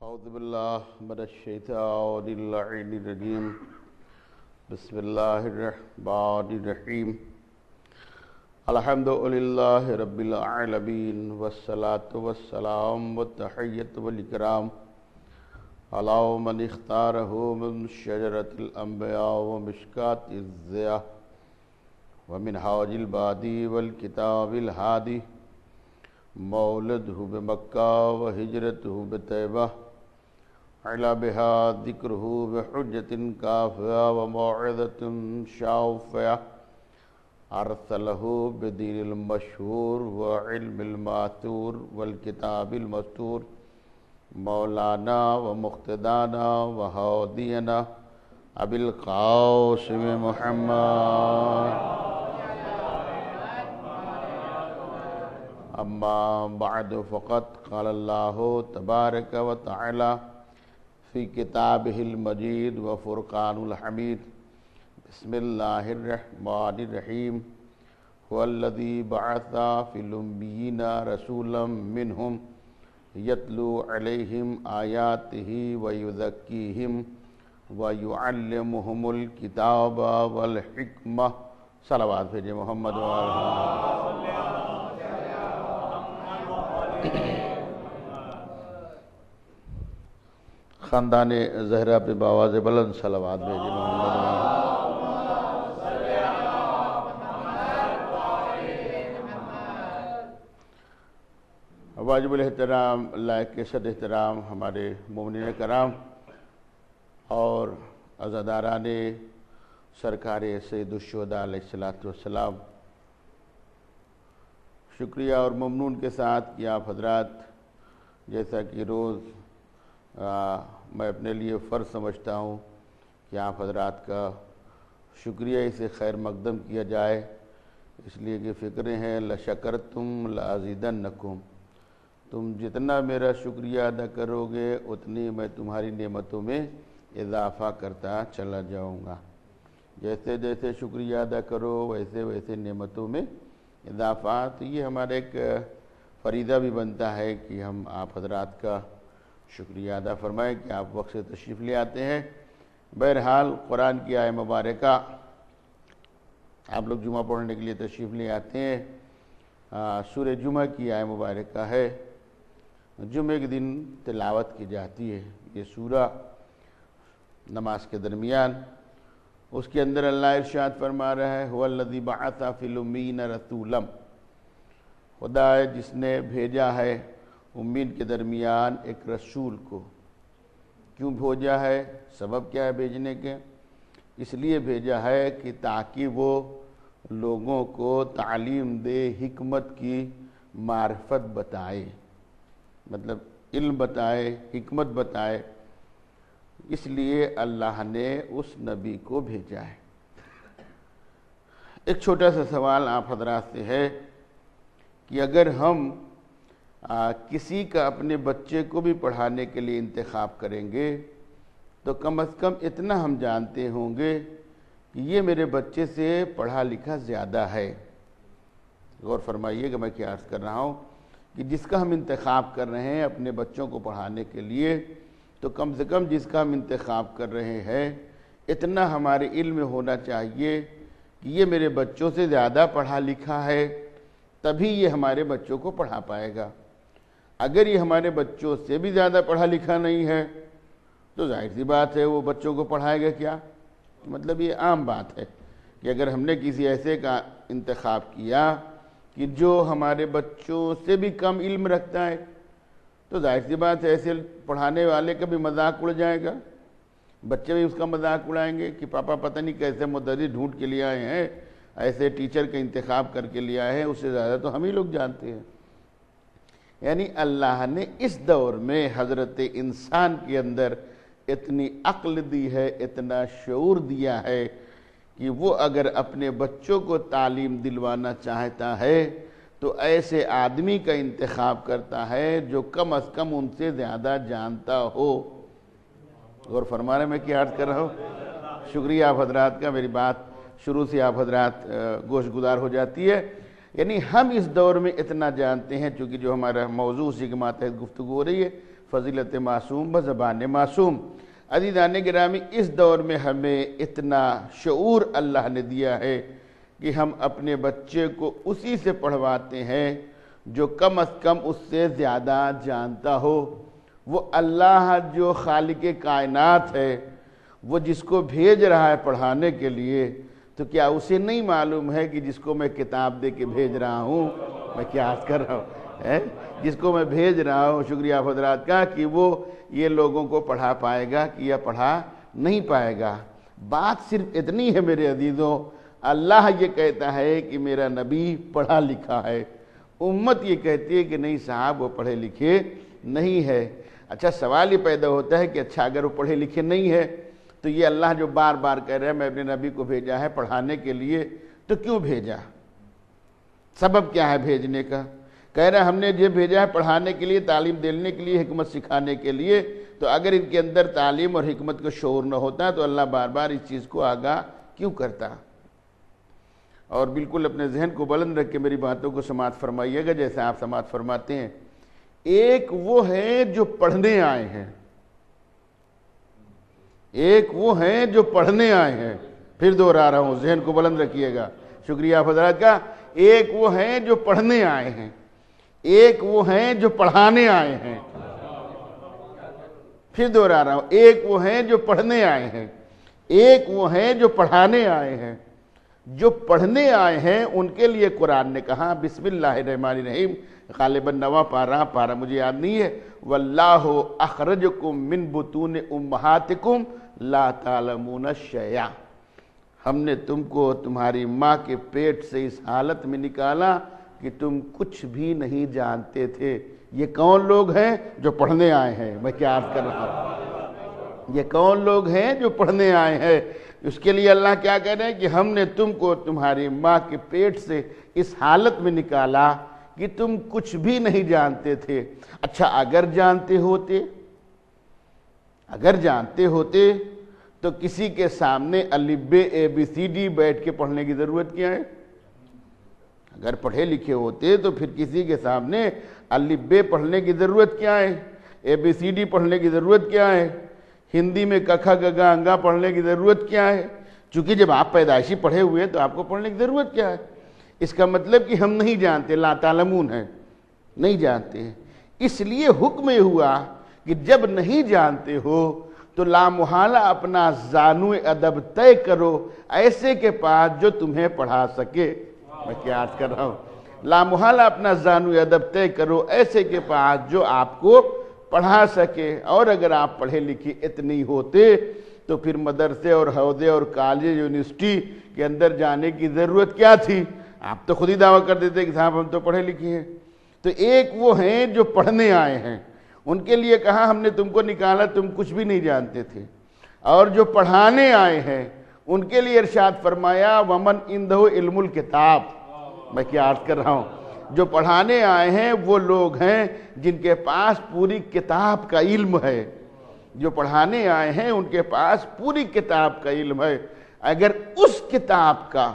أعوذ بالله من الشيطان اللعين الرجيم بسم الله الرحمن الرحيم الحمد لله رب العالمين والصلاة والسلام والتحية والإكرام على من اختاره من شجرة الأنبياء ومشكاة الضياء ومنهاج البادي والكتاب الهادي مولده بمكة وهجرته بطيبة على بها ذكره بحجة كافية وموعظة شافية أرسله بدين المشهور وعلم الماثور والكتاب المستور مولانا ومقتدانا وهادينا أبي القاسم محمد أما بعد فقد قال الله تبارك وتعالى في كتابه المجيد وفرقان الحميد بسم الله الرحمن الرحيم هو الذي بعث في الأميين رسولا منهم يتلو عليهم آياته ويزكيهم ويعلمهم الكتاب والحكمة صلوات بھیجے محمد خاندان زہرا پہ بآواز بلند صلوات بھیجے محمد واجب الاحترام لائق صد احترام ہمارے مومنین کرام اور عزاداران سرکار سید الشہداء علیہ السلام، شکریہ اور ممنون کے ساتھ کہ آپ حضرات جیسا کہ روز میں اپنے لیے فرض سمجھتا ہوں کہ آپ حضرات کا شکریہ اسے خیر مقدم کیا جائے، اس لیے کہ فکریں ہیں لَشَكَرْتُمْ لَأَزِيدَنَّكُمْ، تم جتنا میرا شکریہ ادا کرو گے اتنی میں تمہاری نعمتوں میں اضافہ کرتا چلا جاؤں گا، جیسے جیسے شکریہ ادا کرو ویسے ویسے نعمتوں میں اضافہ۔ تو یہ ہمارا ایک فریضہ بھی بنتا ہے کہ ہم آپ حضرات کا شکریہ ادا فرمائیں کہ آپ وقت سے تشریف لے آتے ہیں۔ بہرحال قرآن کی آیہ مبارکہ آپ لوگ جمعہ پڑھنے کے لیے تشریف لے آتے ہیں، سورہ جمعہ کی آیہ مبارکہ ہے، جمعہ کے دن تلاوت کی جاتی ہے یہ سورہ نماز کے درمیان۔ اس کے اندر اللہ ارشاد فرما رہا ہے هو الذی بعث فی الامین رسولا، خدا ہے جس نے بھیجا ہے امین کے درمیان ایک رسول کو۔ کیوں بھیجا ہے؟ سبب کیا ہے بھیجنے کے؟ اس لیے بھیجا ہے کہ تاکہ وہ لوگوں کو تعلیم دے، حکمت کی معرفت بتائے، مطلب علم بتائے، حکمت بتائے، اس لیے اللہ نے اس نبی کو بھیجا ہے۔ ایک چھوٹا سا سوال آپ حضرات سے ہے کہ اگر ہم کسی کا اپنے بچے کو بھی پڑھانے کے لیے انتخاب کریں گے تو کم از کم اتنا ہم جانتے ہوں گے کہ یہ میرے بچے سے پڑھا لکھا زیادہ ہے۔ غور فرمائیے کہ میں کیا عرض کر رہا ہوں کہ جس کا ہم انتخاب کر رہے ہیں اپنے بچوں کو پڑھانے کے لیے، تو کم سے کم جس کا ہم انتخاب کر رہے ہیں اتنا ہمارے علم میں ہونا چاہیے کہ یہ میرے بچوں سے زیادہ پڑھا لکھا ہے، تبھی یہ ہمارے بچوں کو پڑھا پائے گا۔ اگر یہ ہمارے بچوں سے بھی زیادہ پڑھا لکھا نہیں ہے تو ظاہر سی بات ہے وہ بچوں کو پڑھائے گا کیا؟ مطلب یہ عام بات ہے کہ اگر ہم نے کسی ایسے کا انتخاب کیا کہ جو ہمارے بچوں سے بھی کم علم رکھتا ہے تو ظاہر سی بات ہے ایسے پڑھانے والے کا بھی مذاق اڑ جائے گا، بچے بھی اس کا مذاق اڑائیں گے کہ پاپا پتہ نہیں کیسے مدرس ڈھونڈ کے لیے آئے ہیں، ایسے ٹیچر کا انتخاب کر کے لیے آئے ہیں، اس سے زیادہ تو ہم ہی لوگ جانتے ہیں۔ یعنی اللہ نے اس دور میں حضرت انسان کے اندر اتنی عقل دی ہے، اتنا شعور دیا ہے کہ وہ اگر اپنے بچوں کو تعلیم دلوانا چاہتا ہے تو ایسے آدمی کا انتخاب کرتا ہے جو کم از کم ان سے زیادہ جانتا ہو۔ غور فرما رہے میں کیا عرض کر رہا ہوں؟ شکریہ آپ حضرات کا، میری بات شروع سے آپ حضرات گوش گزار ہو جاتی ہے۔ یعنی ہم اس دور میں اتنا جانتے ہیں، چونکہ جو ہمارا موضوع اسی کے ماتحت گفتگو ہو رہی ہے، فضیلت معصوم ب زبان معصوم۔ عزیزان گرامی، اس دور میں ہمیں اتنا شعور اللہ نے دیا ہے کہ ہم اپنے بچے کو اسی سے پڑھواتے ہیں جو کم از کم اس سے زیادہ جانتا ہو۔ وہ اللہ جو خالق کائنات ہے، وہ جس کو بھیج رہا ہے پڑھانے کے لیے، تو کیا اسے نہیں معلوم ہے کہ جس کو میں کتاب دے کے بھیج رہا ہوں، میں کیا عرض کر رہا ہوں، جس کو میں بھیج رہا ہوں، شکریہ حضرات کا، کہ وہ یہ لوگوں کو پڑھا پائے گا کہ یا پڑھا نہیں پائے گا۔ بات صرف اتنی ہے میرے عزیزوں، اللہ یہ کہتا ہے کہ میرا نبی پڑھا لکھا ہے، امت یہ کہتی ہے کہ نہیں صاحب وہ پڑھے لکھے نہیں ہے۔ اچھا سوال یہ پیدا ہوتا ہے کہ اچھا اگر وہ پڑھے لکھے نہیں ہے تو یہ اللہ جو بار بار کہہ رہا ہے میں اپنے نبی کو بھیجا ہے پڑھانے کے لیے، تو کیوں بھیجا؟ سبب کیا ہے بھیجنے کا؟ کہہ رہا ہے ہم نے یہ بھیجا ہے پڑھانے کے لیے، تعلیم دینے کے لیے، حکمت سکھانے کے لیے، تو اگر ان کے اندر تعلیم اور حکمت کا شعور نہ ہوتا تو اللہ بار بار اس چیز کو آگاہ کیوں کرتا؟ اور بالکل اپنے ذہن کو بلند رکھ کے میری باتوں کو سماعت فرمائیے گا جیسے آپ سماعت فرماتے ہیں۔ ایک وہ ہیں جو پڑھنے آئے ہیں، ایک وہ ہیں جو پڑھنے آئے ہیں، پھر دوہرا رہا ہوں، ذہن کو بلند رکھیے گا، شکریہ حضرات کا۔ ایک وہ ہیں جو پڑھنے آئے ہیں، ایک وہ ہیں جو پڑھانے آئے ہیں، پھر دوہرا رہا ہوں، ایک وہ ہیں جو پڑھنے آئے ہیں، ایک وہ ہیں جو پڑھانے آئے ہیں۔ جو پڑھنے آئے ہیں ان کے لیے قرآن نے کہا بسم اللہ الرحمن الرحیم، غالباً نواں پارہ مجھے یاد نہیں ہے، واللہ اخرجکم من بطون امہاتکم لا تعلمون شیئا، ہم نے تم کو تمہاری ماں کے پیٹ سے اس حالت میں نکالا کہ تم کچھ بھی نہیں جانتے تھے۔ یہ کون لوگ ہیں جو پڑھنے آئے ہیں؟ میں کیا عرض کر رہا ہوں، یہ کون لوگ ہیں جو پڑھنے آئے ہیں؟ اس کے لیے اللہ کیا کہہ رہے ہیں کہ ہم نے تم کو تمہاری ماں کے پیٹ سے اس حالت میں نکالا کہ تم کچھ بھی نہیں جانتے تھے۔ اچھا اگر جانتے ہوتے تو کسی کے سامنے الف ب اے بی سی ڈی بیٹھ کے پڑھنے کی ضرورت کیا ہے؟ اگر پڑھے لکھے ہوتے تو پھر کسی کے سامنے الف ب پڑھنے کی ضرورت کیا ہے؟ اے بی سی ڈی پڑھنے کی ضرورت کیا ہے؟ ہندی میں ککھا گگا انگا پڑھنے کی ضرورت کیا ہے؟ چونکہ جب آپ پیدائشی پڑھے ہوئے تو آپ کو پڑھنے کی ضرورت کیا ہے؟ اس کا مطلب کہ ہم نہیں جانتے، لا تعلمون ہے، نہیں جانتے ہیں۔ اس لیے حکم یہ ہوا کہ جب نہیں جانتے ہو تو لا محالہ اپنا زانو ادب طے کرو ایسے کے پاس جو تمہیں پڑھا سکے۔ میں کیا عرض کر رہا ہوں، لا محالہ اپنا زانو ادب طے کرو ایسے کے پاس جو آپ کو پڑھا سکے۔ اور اگر آپ پڑھے لکھے اتنے ہوتے تو پھر مدرسے اور حوزے اور کالج یونیورسٹی کے اندر جانے کی ضرورت کیا تھی؟ آپ تو خود ہی دعویٰ کر دیتے کہ صاحب ہم تو پڑھے لکھے ہیں۔ تو ایک وہ ہیں جو پڑھنے آئے ہیں، ان کے لیے کہا ہم نے تم کو نکالا تم کچھ بھی نہیں جانتے تھے۔ اور جو پڑھانے آئے ہیں ان کے لیے ارشاد فرمایا ومن عندہ علم الکتاب۔ میں کیا عرض کر رہا ہوں، جو پڑھانے آئے ہیں وہ لوگ ہیں جن کے پاس پوری کتاب کا علم ہے۔ جو پڑھانے آئے ہیں ان کے پاس پوری کتاب کا علم ہے۔ اگر اس کتاب کا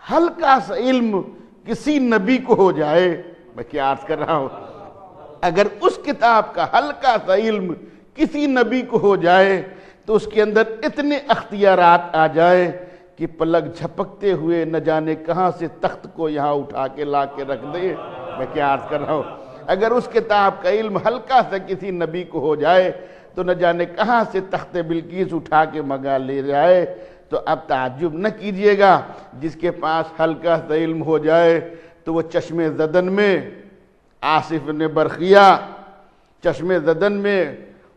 ہلکا سا علم کسی نبی کو ہو جائے، میں کیا عرض کر رہا ہوں، اگر اس کتاب کا ہلکا سا علم کسی نبی کو ہو جائے تو اس کے اندر اتنے اختیارات آ جائے کہ پلک جھپکتے ہوئے نہ جانے کہاں سے تخت کو یہاں اٹھا کے لا کے رکھ دے۔ میں کیا عرض کر رہا ہوں، اگر اس کتاب کا علم ہلکا سا کسی نبی کو ہو جائے تو نہ جانے کہاں سے تخت بلقیس اٹھا کے منگا لے جائے۔ تو اب تعجب نہ کیجئے گا، جس کے پاس ہلکا سا علم ہو جائے تو وہ چشم زدن میں آصف نے برقیہ چشم زدن میں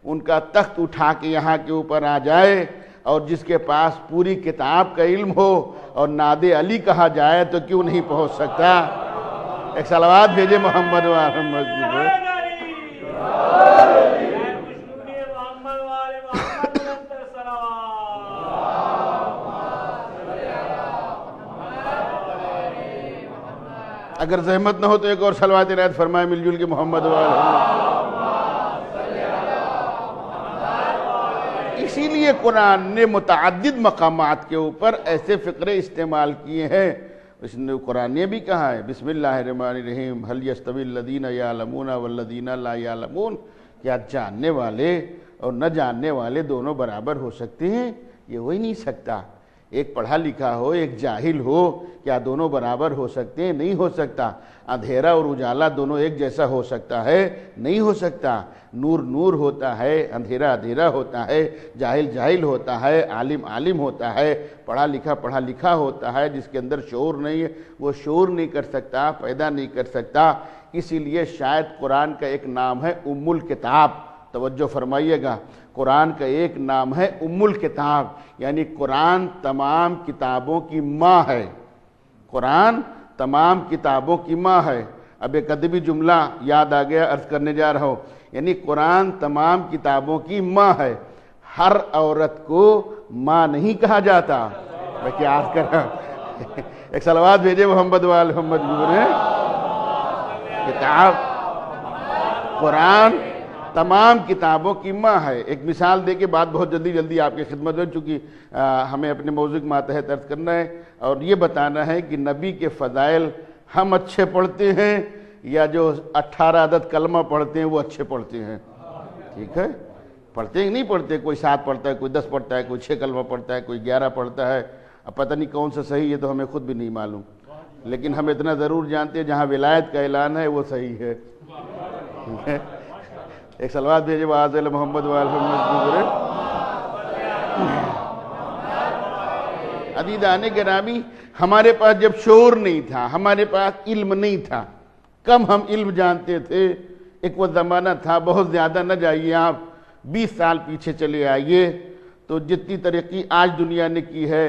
ان کا تخت اٹھا کے یہاں کے اوپر آ جائے، اور جس کے پاس پوری کتاب کا علم ہو اور ناد علی کہا جائے تو کیوں نہیں پہنچ سکتا؟ ایک صلوات بھیجے محمد و محمد۔ اگر زحمت نہ ہو تو ایک اور صلوات عنایت فرمائے مل جل کے محمد و اسی لیے قرآن نے متعدد مقامات کے اوپر ایسے فقرے استعمال کیے ہیں۔ اس نے قرآن نے بھی کہا ہے بسم اللہ الرحمن الرحیم هل يستوي الذين يعلمون والذين لا يعلمون، کیا جاننے والے اور نہ جاننے والے دونوں برابر ہو سکتے ہیں؟ یہ ہو ہی نہیں سکتا۔ ایک پڑھا لکھا ہو، ایک جاہل ہو، کیا دونوں برابر ہو سکتے ہیں؟ نہیں ہو سکتا۔ اندھیرا اور اجالا دونوں ایک جیسا ہو سکتا ہے؟ نہیں ہو سکتا۔ نور نور ہوتا ہے، اندھیرا اندھیرا ہوتا ہے، جاہل جاہل ہوتا ہے، عالم عالم ہوتا ہے، پڑھا لکھا ہوتا ہے۔ جس کے اندر شعور نہیں ہے وہ شعور نہیں کر سکتا، پیدا نہیں کر سکتا۔ اسی لیے شاید قرآن کا ایک نام ہے ام الکتاب۔ توجہ فرمائیے گا، قرآن کا ایک نام ہے ام الکتاب، یعنی قرآن تمام کتابوں کی ماں ہے۔ قرآن تمام کتابوں کی ماں ہے۔ اب ایک ادبی جملہ یاد آ گیا، عرض کرنے جا رہا ہوں، یعنی قرآن تمام کتابوں کی ماں ہے۔ ہر عورت کو ماں نہیں کہا جاتا۔ میں کیا عرض کر رہا ہوں؟ ایک صلوات بھیجے محمد وال محمد گورے۔ کتاب قرآن تمام کتابوں کی ماں ہے۔ ایک مثال دے کے بات بہت جلدی آپ کی خدمت میں، چونکہ ہمیں اپنے موضوع کے ماتحت عرض کرنا ہے اور یہ بتانا ہے کہ نبی کے فضائل ہم اچھے پڑھتے ہیں یا جو 18 عدد کلمہ پڑھتے ہیں وہ اچھے پڑھتے ہیں؟ ٹھیک ہے، پڑھتے ہیں نہیں پڑھتے؟ کوئی 7 پڑھتا ہے، کوئی 10 پڑھتا ہے، کوئی 6 کلمہ پڑھتا ہے، کوئی 11 پڑھتا ہے۔ اب پتہ نہیں کون سا صحیح ہے تو ہمیں خود بھی نہیں معلوم، لیکن ہم اتنا ضرور جانتے ہیں جہاں ولایت کا اعلان ہے وہ صحیح ہے۔ ٹھیک ہے، ایک صلوات بھیجے وعز محمد وآل محمد۔ عزیزان گرامی، ہمارے پاس جب شعور نہیں تھا، ہمارے پاس علم نہیں تھا، کم ہم علم جانتے تھے۔ ایک وہ زمانہ تھا، بہت زیادہ نہ جائیے آپ، 20 سال پیچھے چلے آئیے تو جتنی ترقی آج دنیا نے کی ہے،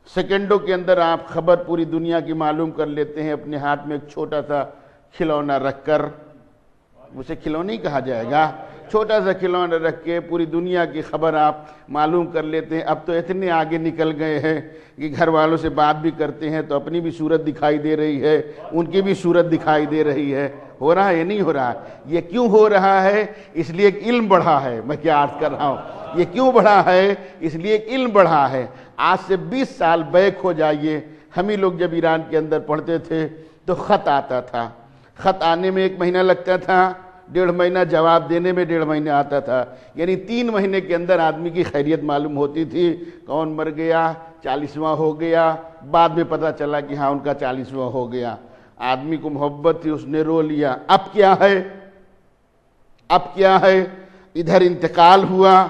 سیکنڈوں کے اندر آپ خبر پوری دنیا کی معلوم کر لیتے ہیں اپنے ہاتھ میں ایک چھوٹا سا کھلونا رکھ کر۔ اسے کھلونا ہی کہا جائے گا، چھوٹا سا کھلونا رکھ کے پوری دنیا کی خبر آپ معلوم کر لیتے ہیں۔ اب تو اتنے آگے نکل گئے ہیں کہ گھر والوں سے بات بھی کرتے ہیں تو اپنی بھی صورت دکھائی دے رہی ہے، ان کی بھی صورت دکھائی دے رہی ہے۔ ہو رہا ہے یا نہیں ہو رہا؟ یہ کیوں ہو رہا ہے؟ اس لیے ایک علم بڑھا ہے۔ میں کیا عرض کر رہا ہوں، یہ کیوں بڑھا ہے؟ اس لیے ایک علم بڑھا ہے۔ آج سے 20 سال بیک ہو جائیے، ہم ہی لوگ جب ایران کے اندر پڑھتے تھے تو خط آتا تھا، خط آنے میں 1 مہینہ لگتا تھا، 1.5 مہینہ جواب دینے میں 1.5 مہینہ آتا تھا، یعنی 3 مہینے کے اندر آدمی کی خیریت معلوم ہوتی تھی، کون مر گیا، 40واں ہو گیا، بعد میں پتہ چلا کہ ہاں ان کا 40واں ہو گیا۔ آدمی کو محبت تھی، اس نے رو لیا۔ اب کیا ہے؟ اب کیا ہے؟ ادھر انتقال ہوا،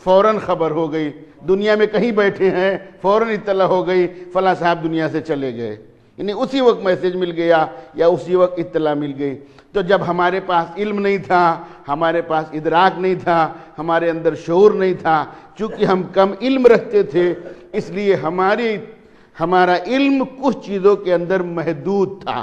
فوراً خبر ہو گئی، دنیا میں کہیں بیٹھے ہیں فوراً اطلاع ہو گئی فلاں صاحب دنیا سے چلے گئے، یعنی اسی وقت میسیج مل گیا یا اسی وقت اطلاع مل گئی۔ تو جب ہمارے پاس علم نہیں تھا، ہمارے پاس ادراک نہیں تھا، ہمارے اندر شعور نہیں تھا، چونکہ ہم کم علم رکھتے تھے، اس لیے ہمارا علم کچھ چیزوں کے اندر محدود تھا۔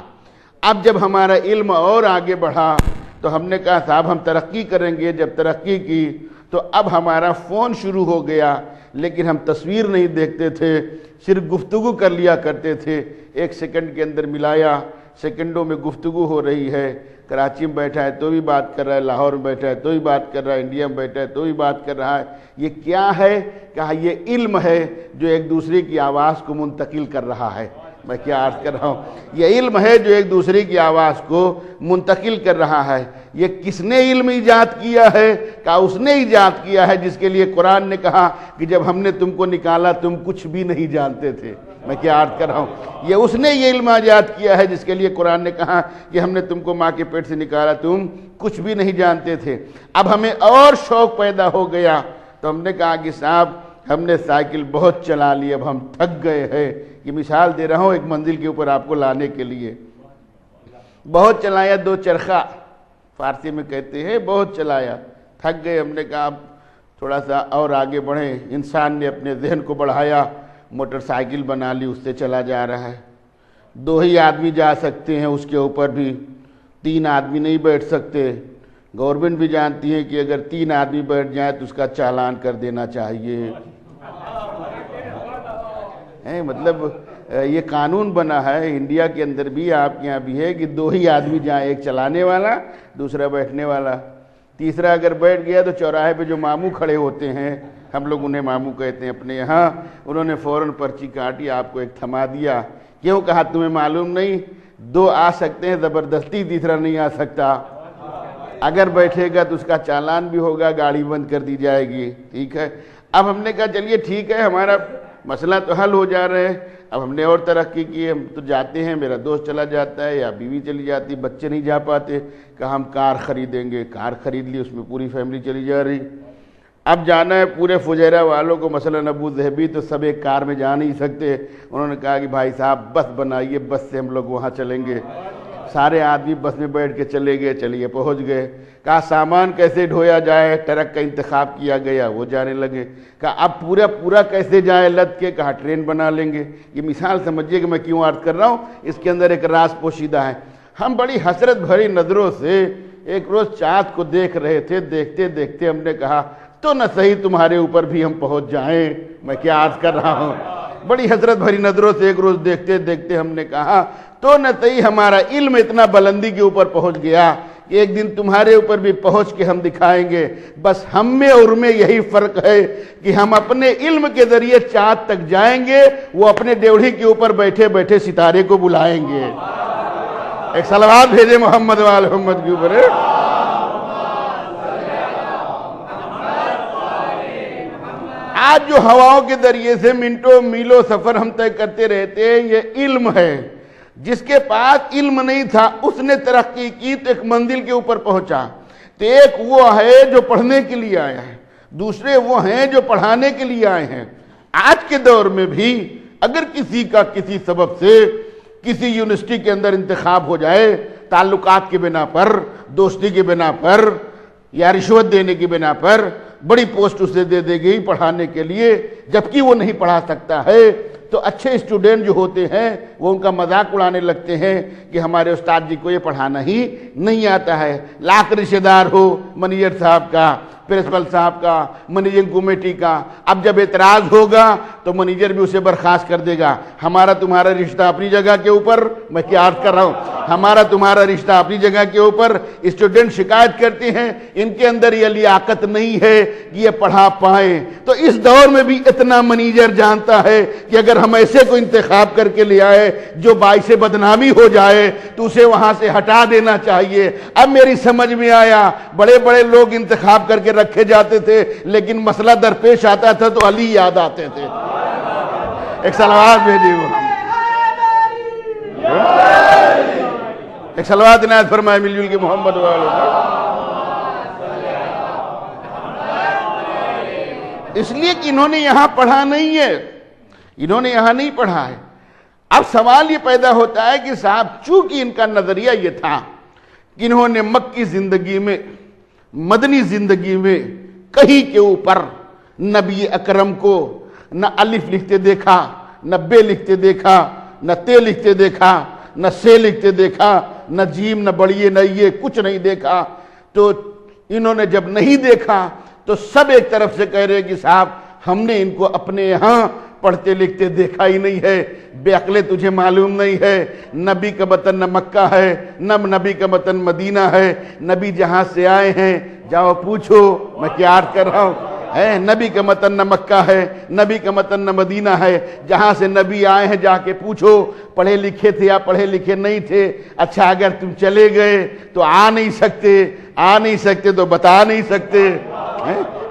اب جب ہمارا علم اور آگے بڑھا تو ہم نے کہا صاحب ہم ترقی کریں گے۔ جب ترقی کی تو اب ہمارا فون شروع ہو گیا، لیکن ہم تصویر نہیں دیکھتے تھے، صرف گفتگو کر لیا کرتے تھے۔ 1 سیکنڈ کے اندر ملایا، سیکنڈوں میں گفتگو ہو رہی ہے۔ کراچی میں بیٹھا ہے تو بھی بات کر رہا ہے، لاہور میں بیٹھا ہے تو بھی بات کر رہا ہے، انڈیا میں بیٹھا ہے تو بھی بات کر رہا ہے۔ یہ کیا ہے؟ کہا یہ علم ہے جو ایک دوسرے کی آواز کو منتقل کر رہا ہے۔ میں کیا عرض کر رہا ہوں، یہ علم ہے جو ایک دوسرے کی آواز کو منتقل کر رہا ہے۔ یہ کس نے علم ایجاد کیا ہے؟ کہا اس نے ایجاد کیا ہے جس کے لیے قرآن نے کہا کہ جب ہم نے تم کو نکالا تم کچھ بھی نہیں جانتے تھے۔ میں کیا عرض کر رہا ہوں، یہ اس نے یہ علم ایجاد کیا ہے جس کے لیے قرآن نے کہا کہ ہم نے تم کو ماں کے پیٹ سے نکالا تم کچھ بھی نہیں جانتے تھے۔ اب ہمیں اور شوق پیدا ہو گیا تو ہم نے کہا کہ صاحب ہم نے سائیکل بہت چلا لی، اب ہم تھک گئے ہیں۔ یہ مثال دے رہا ہوں ایک منزل کے اوپر آپ کو لانے کے لیے۔ بہت چلایا، 2 چرخہ فارسی میں کہتے ہیں، بہت چلایا، تھک گئے۔ ہم نے کہا اب تھوڑا سا اور آگے بڑھیں۔ انسان نے اپنے ذہن کو بڑھایا، موٹر سائیکل بنا لی، اس سے چلا جا رہا ہے۔ 2 ہی آدمی جا سکتے ہیں اس کے اوپر بھی، 3 آدمی نہیں بیٹھ سکتے۔ گورنمنٹ بھی جانتی ہے کہ اگر 3 آدمی بیٹھ جائیں تو اس کا چالان کر دینا چاہیے۔ مطلب یہ قانون بنا ہے انڈیا کے اندر بھی، آپ کے یہاں بھی ہے کہ 2 ہی آدمی جائیں، ایک چلانے والا دوسرا بیٹھنے والا۔ تیسرا اگر بیٹھ گیا تو چوراہے پہ جو ماموں کھڑے ہوتے ہیں، ہم لوگ انہیں ماموں کہتے ہیں اپنے یہاں، انہوں نے فوراً پرچی کاٹی، آپ کو ایک تھما دیا۔ کیوں؟ کہا تمہیں معلوم نہیں 2 آ سکتے ہیں زبردستی، تیسرا نہیں آ سکتا۔ اگر بیٹھے گا تو اس کا چالان بھی ہوگا, گاڑی بند کر دی جائے گی. ٹھیک ہے, اب ہم نے کہا چلیے ٹھیک ہے, ہمارا مسئلہ تو حل ہو جا رہے ہیں. اب ہم نے اور ترقی کی, ہم تو جاتے ہیں, میرا دوست چلا جاتا ہے یا بیوی چلی جاتی, بچے نہیں جا پاتے, کہ ہم کار خریدیں گے. کار خرید لی, اس میں پوری فیملی چلی جا رہی. اب جانا ہے پورے فجیرہ والوں کو, مثلا ابو ظہبی تو سب ایک کار میں جا نہیں سکتے. انہوں نے کہا کہ بھائی صاحب بس بنائیے, بس سے ہم لوگ وہاں چلیں گے. سارے آدمی بس میں بیٹھ کے چلے گئے. چلیے پہنچ گئے. کہا سامان کیسے ڈھویا جائے, ٹرک کا انتخاب کیا گیا, وہ جانے لگے. کہا اب پورا کیسے جائے لد کے, کہا ٹرین بنا لیں گے. یہ مثال سمجھیے کہ میں کیوں عرض کر رہا ہوں, اس کے اندر ایک راز پوشیدہ ہے. ہم بڑی حسرت بھری نظروں سے ایک روز چاند کو دیکھ رہے تھے. دیکھتے دیکھتے ہم نے کہا تو نہ صحیح تمہارے اوپر بھی ہم پہنچ جائیں. میں کیا عرض کر رہا ہوں, بڑی حسرت بھری نظروں سے ایک روز دیکھتے دیکھتے ہم نے کہا تو نہ صحیح ہمارا علم اتنا بلندی کے اوپر پہنچ گیا کہ ایک دن تمہارے اوپر بھی پہنچ کے ہم دکھائیں گے. بس ہم میں اور میں یہی فرق ہے کہ ہم اپنے علم کے ذریعے چاند تک جائیں گے, وہ اپنے ڈیوڑھی کے اوپر بیٹھے بیٹھے ستارے کو بلائیں گے. ایک صلوات بھیجے محمد وآل محمد کے اوپر. آج جو ہواؤں کے ذریعے سے منٹوں میلوں سفر ہم طے کرتے رہتے ہیں, یہ علم ہے. جس کے پاس علم نہیں تھا اس نے ترقی کی تو ایک منزل کے اوپر پہنچا. تو ایک وہ ہے جو پڑھنے کے لیے آیا ہے, دوسرے وہ ہیں جو پڑھانے کے لیے آئے ہیں. آج کے دور میں بھی اگر کسی کا کسی سبب سے کسی یونیورسٹی کے اندر انتخاب ہو جائے, تعلقات کی بنا پر, دوستی کی بنا پر, یا رشوت دینے کی بنا پر, بڑی پوسٹ اسے دے دے گئی پڑھانے کے لیے, جبکہ وہ نہیں پڑھا سکتا ہے, تو اچھے اسٹوڈنٹ جو ہوتے ہیں وہ ان کا مذاق اڑانے لگتے ہیں کہ ہمارے استاد جی کو یہ پڑھانا ہی نہیں آتا ہے. لاکھ رشتہ دار ہو منیجر صاحب کا, پرنسپل صاحب کا, منیجنگ کمیٹی کا, اب جب اعتراض ہوگا تو منیجر بھی اسے برخاست کر دے گا. ہمارا تمہارا رشتہ اپنی جگہ کے اوپر, میں کیا عرض کر رہا ہوں, ہمارا تمہارا رشتہ اپنی جگہ کے اوپر. اسٹوڈنٹ شکایت کرتے ہیں ان کے اندر یہ لیاقت نہیں ہے کہ یہ پڑھا پائیں. تو اس دور میں بھی اتنا منیجر جانتا ہے کہ اگر ہم ایسے کو انتخاب کر کے لے آئے جو باعث بدنامی ہو جائے تو اسے وہاں سے ہٹا دینا چاہیے. اب میری سمجھ میں آیا, بڑے بڑے لوگ انتخاب کر کے رکھے جاتے تھے, لیکن مسئلہ درپیش آتا تھا تو علی یاد آتے تھے. ایک صلوات بھیجیے محمد, ایک صلوات عنایت فرمائے مل جل کے محمد والے. اس لیے کہ انہوں نے یہاں پڑھا نہیں ہے, انہوں نے یہاں نہیں پڑھا ہے. اب سوال یہ پیدا ہوتا ہے کہ صاحب چونکہ ان کا نظریہ یہ تھا کہ انہوں نے مکی زندگی میں, مدنی زندگی میں کہیں کے اوپر نبی اکرم کو نہ الف لکھتے دیکھا, نہ بے لکھتے دیکھا, نہ تے لکھتے دیکھا, نہ سے لکھتے دیکھا, نہ جیم, نہ بڑیے, نہ یہ کچھ نہیں دیکھا. تو انہوں نے جب نہیں دیکھا تو سب ایک طرف سے کہہ رہے کہ صاحب ہم نے ان کو اپنے یہاں پڑھتے لکھتے دیکھا ہی نہیں ہے, بے عقلے تجھے معلوم نہیں ہے. نبی کا وطن نہ مکہ ہے, نہ نبی کا وطن مدینہ ہے. نبی جہاں سے آئے ہیں جاؤ پوچھو, میں کیا عرض کر رہا ہوں, نبی کا وطن نہ مکہ ہے, نبی کا وطن نہ مدینہ ہے. جہاں سے نبی آئے ہیں جا کے پوچھو, پڑھے لکھے تھے یا پڑھے لکھے نہیں تھے. اچھا اگر تم چلے گئے تو آ نہیں سکتے تو بتا نہیں سکتے.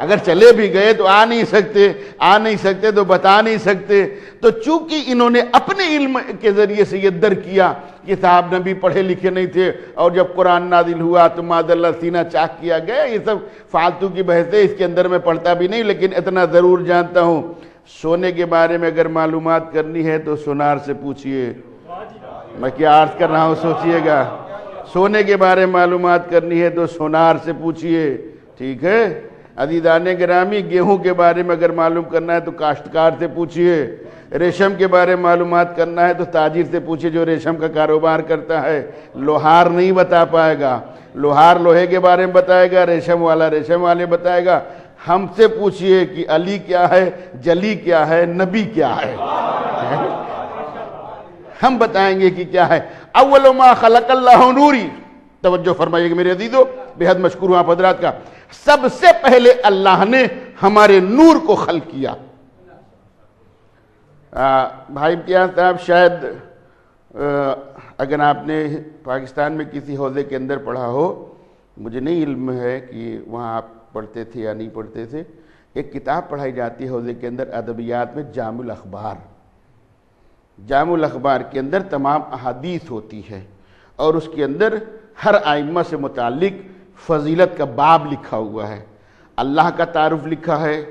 اگر چلے بھی گئے تو آ نہیں سکتے تو بتا نہیں سکتے. تو چونکہ انہوں نے اپنے علم کے ذریعے سے یہ در کیا کہ صاحب نبی پڑھے لکھے نہیں تھے, اور جب قرآن نازل ہوا تو ماد اللہ سینہ چاک کیا گیا. یہ سب فالتو کی بحثیں, اس کے اندر میں پڑھتا بھی نہیں, لیکن اتنا ضرور جانتا ہوں سونے کے بارے میں اگر معلومات کرنی ہے تو سونار سے پوچھئے. میں کیا عرض کر رہا ہوں سوچئے گا, سونے کے بارے میں معلومات کرنی ہے تو سونار سے پوچھئے. ٹھیک ہے عزیزان گرامی, گیہوں کے بارے میں اگر معلوم کرنا ہے تو کاشتکار سے پوچھئے. ریشم کے بارے میں معلومات کرنا ہے تو تاجر سے پوچھئے جو ریشم کا کاروبار کرتا ہے. لوہار نہیں بتا پائے گا, لوہار لوہے کے بارے میں بتائے گا, ریشم والا ریشم والے بتائے گا. ہم سے پوچھئے کہ علی کیا ہے, جلی کیا ہے, نبی کیا ہے, ہم بتائیں گے کہ کیا ہے. اول ما خلق اللہ نوری, توجہ فرمائیے کہ میرے عزیزو, بے حد مشکور ہوں آپ حضرات کا. سب سے پہلے اللہ نے ہمارے نور کو خلق کیا. بھائی امتیاز صاحب, شاید اگر آپ نے پاکستان میں کسی حوزے کے اندر پڑھا ہو مجھے نہیں علم ہے کہ وہاں آپ پڑھتے تھے یا نہیں پڑھتے تھے، ایک کتاب پڑھائی جاتی ہے حوزے کے اندر ادبیات میں، جامع الاخبار۔ جامع الاخبار کے اندر تمام احادیث ہوتی ہے اور اس کے اندر ہر ائمہ سے متعلق فضیلت کا باب لکھا ہوا ہے، اللہ کا تعارف لکھا ہے،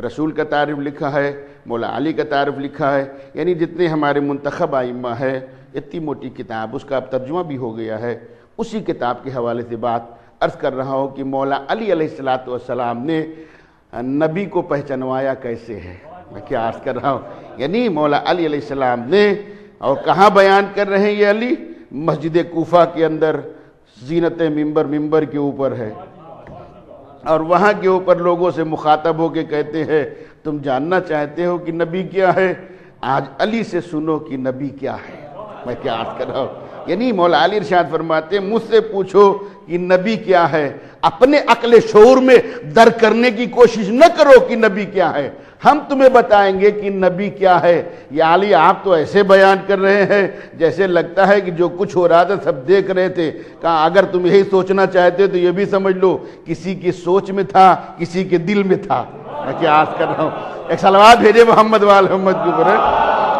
رسول کا تعارف لکھا ہے، مولا علی کا تعارف لکھا ہے، یعنی جتنے ہمارے منتخب ائمہ ہے، اتنی موٹی کتاب، اس کا اب ترجمہ بھی ہو گیا ہے۔ اسی کتاب کے حوالے سے بات عرض کر رہا ہوں کہ مولا علی علیہ السلام نے نبی کو پہچانوایا کیسے ہے، میں کیا عرض کر رہا ہوں، یعنی مولا علی علیہ السلام نے، اور کہاں بیان کر رہے ہیں یہ علی؟ مسجد کوفہ کے اندر زینت ممبر کے اوپر ہے، اور وہاں کے اوپر لوگوں سے مخاطب ہو کے کہتے ہیں تم جاننا چاہتے ہو کہ نبی کیا ہے؟ آج علی سے سنو کہ نبی کیا ہے۔ میں کیا عرض کر رہا ہوں، یعنی مولا علی ارشاد فرماتے ہیں مجھ سے پوچھو کہ نبی کیا ہے، اپنے عقل شعور میں درک کرنے کی کوشش نہ کرو کہ نبی کیا ہے، ہم تمہیں بتائیں گے کہ نبی کیا ہے۔ یا علی آپ تو ایسے بیان کر رہے ہیں جیسے لگتا ہے کہ جو کچھ ہو رہا تھا سب دیکھ رہے تھے۔ کہا اگر تم یہی سوچنا چاہتے تو یہ بھی سمجھ لو کسی کی سوچ میں تھا، کسی کے دل میں تھا۔ میں کیا عرض کر رہا ہوں، ایک صلوات بھیجے محمد وآل محمد کے اوپر،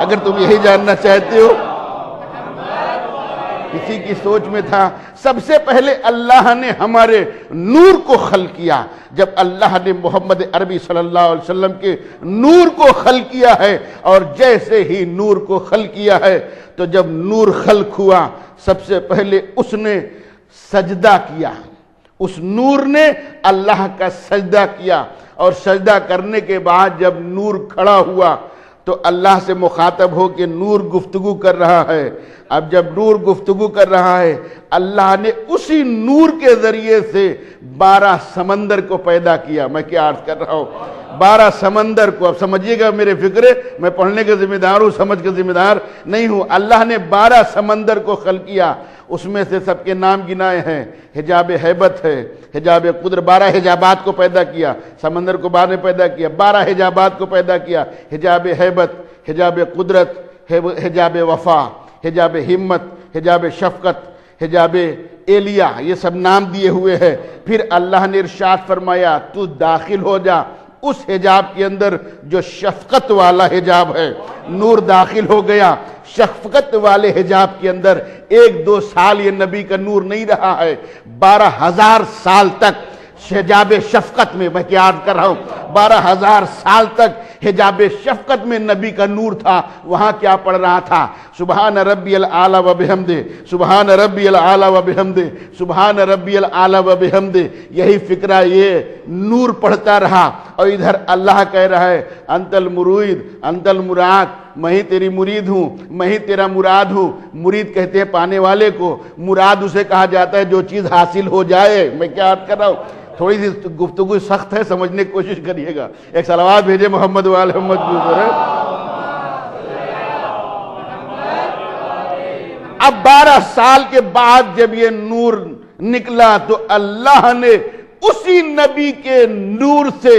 اگر تم یہی جاننا چاہتے ہو کسی کی سوچ میں تھا۔ سب سے پہلے اللہ نے ہمارے نور کو خلق کیا، جب اللہ نے محمد عربی صلی اللہ علیہ وسلم کے نور کو خلق کیا ہے، اور جیسے ہی نور کو خلق کیا ہے تو جب نور خلق ہوا سب سے پہلے اس نے سجدہ کیا، اس نور نے اللہ کا سجدہ کیا، اور سجدہ کرنے کے بعد جب نور کھڑا ہوا تو اللہ سے مخاطب ہو کہ نور گفتگو کر رہا ہے۔ اب جب نور گفتگو کر رہا ہے، اللہ نے اسی نور کے ذریعے سے 12 سمندر کو پیدا کیا۔ میں کیا عرض کر رہا ہوں، 12 سمندر کو، اب سمجھیے گا میرے فکرے، میں پڑھنے کا ذمہ دار ہوں، سمجھ کا ذمہ دار نہیں ہوں۔ اللہ نے 12 سمندر کو خلق کیا، اس میں سے سب کے نام گنائے ہیں۔ حجاب ہیبت ہے، حجاب قدرت، 12 حجابات کو پیدا کیا، سمندر کو بعد میں پیدا کیا، 12 حجابات کو پیدا کیا، حجاب ہیبت، حجاب قدرت، حجاب وفا، حجاب ہمت، حجاب شفقت، حجاب ایلیا، یہ سب نام دیے ہوئے ہیں۔ پھر اللہ نے ارشاد فرمایا تو داخل ہو جا اس حجاب کے اندر جو شفقت والا حجاب ہے۔ نور داخل ہو گیا شفقت والے حجاب کے اندر۔ 1-2 سال یہ نبی کا نور نہیں رہا ہے، 12,000 سال تک حجاب شفقت میں، میں کیا عرض کر رہا ہوں، 12,000 سال تک حجاب شفقت میں نبی کا نور تھا۔ وہاں کیا پڑھ رہا تھا؟ سبحان ربی العالی و بحمدہ، سبحان ربی العالی و بحمدہ، سبحان ربی العالی و بحمدہ۔ یہی فکرہ یہ نور پڑھتا رہا، اور ادھر اللہ کہہ رہا ہے انت المرید انت المراد، میں ہی تیری مرید ہوں، میں ہی تیرا مراد ہوں۔ مرید کہتے ہیں پانے والے کو، مراد اسے کہا جاتا ہے جو چیز حاصل ہو جائے۔ میں کیا عرض کر رہا ہوں، تھوڑی سی گفتگو سخت ہے، سمجھنے کی کوشش کریے گا۔ ایک صلوات بھیجے محمد وآل محمد کے اوپر۔ اب 12 سال کے بعد جب یہ نور نکلا تو اللہ نے اسی نبی کے نور سے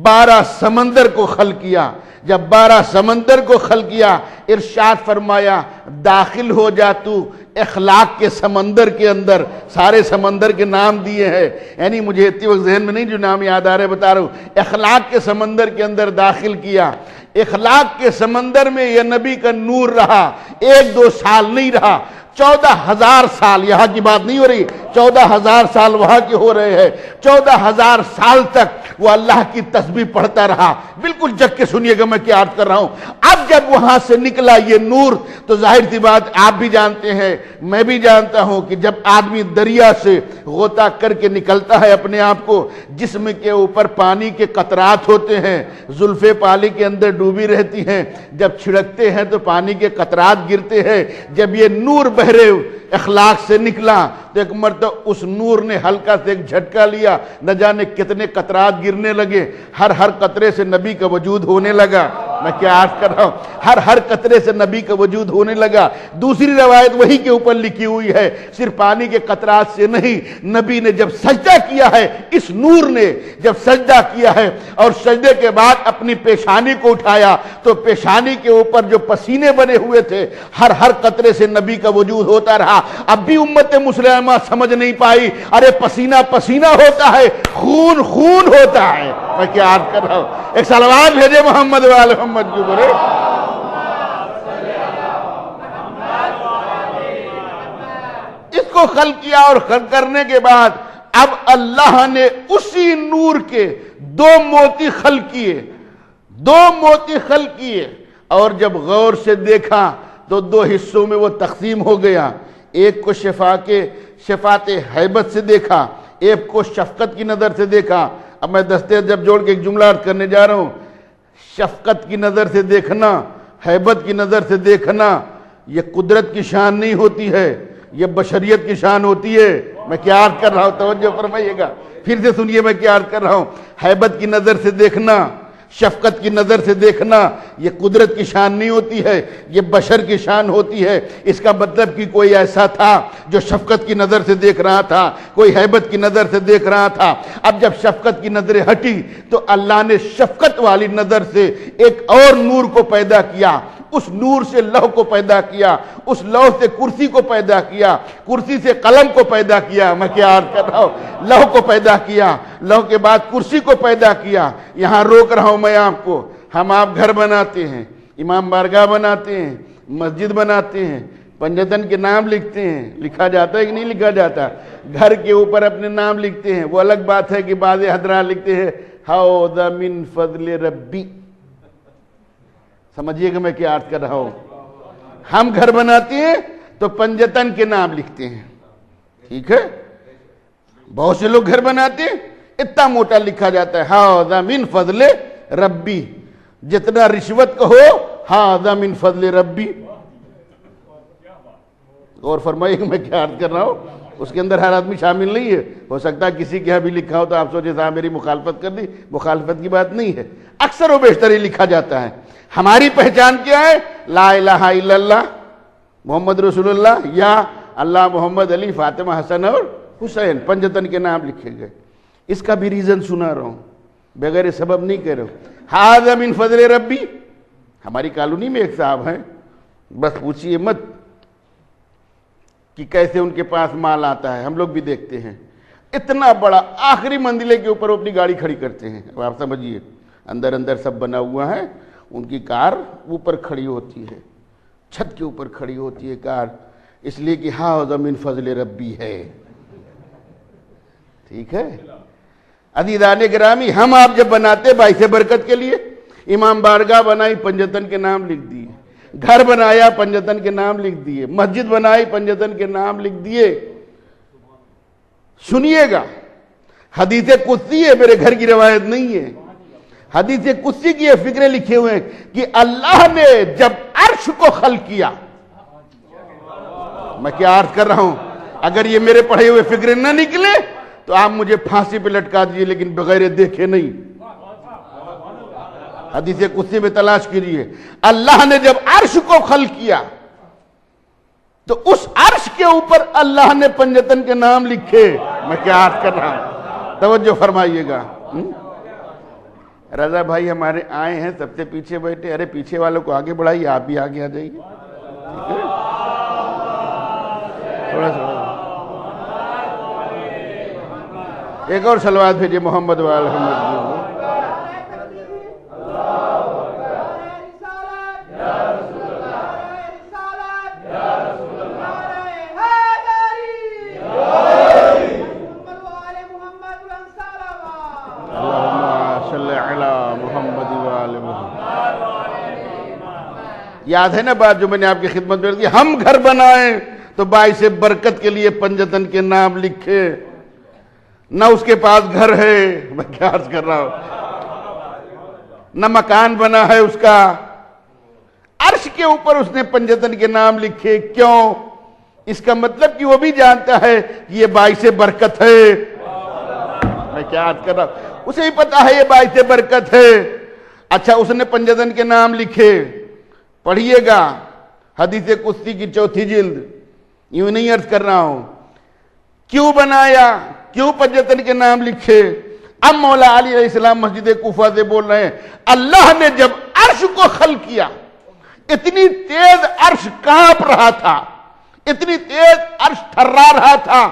12 سمندر کو خلق کیا۔ جب 12 سمندر کو خلق کیا، ارشاد فرمایا داخل ہو جا تو اخلاق کے سمندر کے اندر۔ سارے سمندر کے نام دیے ہیں، یعنی مجھے اتنی وقت ذہن میں نہیں جو نام یاد آ رہے بتا رہا ہوں۔ اخلاق کے سمندر کے اندر داخل کیا۔ اخلاق کے سمندر میں یہ نبی کا نور رہا، 1-2 سال نہیں رہا، 14,000 سال۔ یہاں کی بات نہیں ہو رہی، 14,000 سال وہاں کے ہو رہے ہیں۔ 14,000 سال تک وہ اللہ کی تسبیح پڑھتا رہا۔ بالکل جگ کے سنیے گا میں کیا عرض کر رہا ہوں۔ اب جب وہاں سے نکلا یہ نور تو ظاہر سی بات آپ بھی جانتے ہیں، میں بھی جانتا ہوں کہ جب آدمی دریا سے غوطہ کر کے نکلتا ہے اپنے آپ کو، جسم کے اوپر پانی کے قطرات ہوتے ہیں، زلفیں پانی کے اندر ڈوبی رہتی ہیں، جب چھڑکتے ہیں تو پانی کے قطرات گرتے ہیں۔ جب یہ نور بہرے اخلاق سے نکلا تو ایک مرتبہ اس نور نے ہلکا سے ایک جھٹکا لیا، نہ جانے کتنے قطرات گرنے لگے، ہر قطرے سے نبی کا وجود ہونے لگا۔ میں کیا عرض کر رہا ہوں، ہر قطرے سے نبی کا وجود ہونے لگا۔ دوسری روایت وہی کے اوپر لکھی ہوئی ہے، صرف پانی کے قطرات سے نہیں، نبی نے جب سجدہ کیا ہے، اس نور نے جب سجدہ کیا ہے اور سجدے کے بعد اپنی پیشانی کو اٹھایا تو پیشانی کے اوپر جو پسینے بنے ہوئے تھے، ہر قطرے سے نبی کا وجود ہوتا رہا۔ اب بھی امت مسلمہ سمجھ نہیں پائی، ارے پسینہ پسینہ ہوتا ہے، خون خون ہوتا ہے۔ میں کیا عرض کر رہا ہوں، ایک صلوات بھیجے محمد وآل محمد جو بولے۔ اس کو خلق کیا اور خلق کرنے کے بعد اب اللہ نے اسی نور کے دو موتی خلق کیے، اور جب غور سے دیکھا تو دو حصوں میں وہ تقسیم ہو گیا۔ ایک کو شفاعت ہیبت سے دیکھا، ایک کو شفقت کی نظر سے دیکھا۔ اب میں دستے جب جوڑ کے ایک جملہ عرض کرنے جا رہا ہوں، شفقت کی نظر سے دیکھنا، ہیبت کی نظر سے دیکھنا، یہ قدرت کی شان نہیں ہوتی ہے، یہ بشریت کی شان ہوتی ہے۔ میں کیا عرض کر رہا ہوں، توجہ فرمائیے گا، پھر سے سنیے میں کیا عرض کر رہا ہوں۔ ہیبت کی نظر سے دیکھنا، شفقت کی نظر سے دیکھنا، یہ قدرت کی شان نہیں ہوتی ہے، یہ بشر کی شان ہوتی ہے۔ اس کا مطلب کہ کوئی ایسا تھا جو شفقت کی نظر سے دیکھ رہا تھا، کوئی ہیبت کی نظر سے دیکھ رہا تھا۔ اب جب شفقت کی نظریں ہٹی تو اللہ نے شفقت والی نظر سے ایک اور نور کو پیدا کیا، اس نور سے لوح کو پیدا کیا، اس لوح سے کرسی کو پیدا کیا، کرسی سے قلم کو پیدا کیا۔ میں کیا عرض کر رہا ہوں، لوح کو پیدا کیا، لوح کے بعد کرسی کو پیدا کیا۔ یہاں روک رہا ہوں میں آپ کو، ہم آپ گھر بناتے ہیں، امام بارگاہ بناتے ہیں، مسجد بناتے ہیں، پنجتن کے نام لکھتے ہیں، لکھا جاتا ہے کہ نہیں لکھا جاتا؟ گھر کے اوپر اپنے نام لکھتے ہیں۔ وہ الگ بات ہے کہ بعض حضرات لکھتے ہیں ھذا من فضل ربی۔ سمجھیے کہ میں کیا عرض کر رہا ہوں۔ ہم گھر بناتے ہیں تو پنجتن کے نام لکھتے ہیں، ٹھیک ہے؟ بہت سے لوگ گھر بناتے ہیں، اتنا موٹا لکھا جاتا ہے ھذا من فضل ربی، جتنا رشوت کا ہو ھذا من فضل ربی۔ اور فرمائیے کہ میں کیا عرض کر رہا ہوں، اس کے اندر ہر آدمی شامل نہیں ہے۔ ہو سکتا ہے کسی کے یہاں بھی لکھا ہو تو آپ سوچے صاحب میری مخالفت کر دی، مخالفت کی بات نہیں ہے، اکثر و بیشتر ہی لکھا جاتا ہے۔ ہماری پہچان کیا ہے؟ لا الہ الا اللہ محمد رسول اللہ، یا اللہ محمد علی فاطمہ حسن اور حسین، پنجتن کے نام لکھے گئے۔ اس کا بھی ریزن سنا رہا ہوں، بغیر سبب نہیں کہہ رہا ہوں۔ ھذا من فضل ربی۔ ہماری کالونی میں ایک صاحب ہیں، بس پوچھئے مت کہ کیسے ان کے پاس مال آتا ہے، ہم لوگ بھی دیکھتے ہیں۔ اتنا بڑا آخری منزلے کے اوپر وہ اپنی گاڑی کھڑی کرتے ہیں، اب آپ سمجھیے، اندر سب بنا ہوا ہے، ان کی کار اوپر کھڑی ہوتی ہے، چھت کے اوپر کھڑی ہوتی ہے کار، اس لیے کہ ھذا من فضل ربی ہے، ٹھیک ہے؟ عزیزان گرامی، ہم آپ جب بناتے باعث برکت کے لیے، امام بارگاہ بنائی پنجتن کے نام لکھ دیے، گھر بنایا پنجتن کے نام لکھ دیے، مسجد بنائی پنجتن کے نام لکھ دیے۔ سنیے گا، حدیث قدسی ہے، میرے گھر کی روایت نہیں ہے، حدیث قدسی کی یہ فکریں لکھے ہوئے ہیں کہ اللہ نے جب عرش کو خلق کیا، میں کیا عرض کر رہا ہوں، اگر یہ میرے پڑھے ہوئے فکریں نہ نکلے تو آپ مجھے پھانسی پہ لٹکا دیجئے، لیکن بغیر دیکھے نہیں۔ حدیث قدسی میں تلاش کیجئے، اللہ نے جب عرش کو خلق کیا تو اس عرش کے اوپر اللہ نے پنجتن کے نام لکھے۔ میں کیا عرض کر رہا ہوں، توجہ فرمائیے گا۔ رضا بھائی ہمارے آئے ہیں، سب سے پیچھے بیٹھے، ارے پیچھے والوں کو آگے بڑھائیے، آپ بھی آگے آ جائیے، تھوڑا سا ایک اور صلوات بھیجے محمد وآل محمد۔ یاد ہے نا بات جو میں نے آپ کی خدمت میں کی، ہم گھر بنائیں تو باعث برکت کے لیے پنجتن کے نام لکھے، نہ اس کے پاس گھر ہے، میں کیا عرض کر رہا ہوں، نہ مکان بنا ہے اس کا، عرش کے اوپر اس نے پنجتن کے نام لکھے۔ کیوں؟ اس کا مطلب کہ وہ بھی جانتا ہے کہ یہ باعث برکت ہے۔ میں کیا عرض کر رہا ہوں، اسے ہی پتا ہے یہ باعث برکت ہے۔ اچھا اس نے پنجتن کے نام لکھے، پڑھیے گا حدیث قدسی کی 4 جلد، یوں نہیں عرض کر رہا ہوں، کیوں بنایا، کیوں پنجتن کے نام لکھے؟ اب مولا علی علیہ السلام مسجد کوفہ سے بول رہے ہیں، اللہ نے جب عرش کو خلق کیا، اتنی تیز عرش کانپ رہا تھا، اتنی تیز عرش تھرا رہا تھا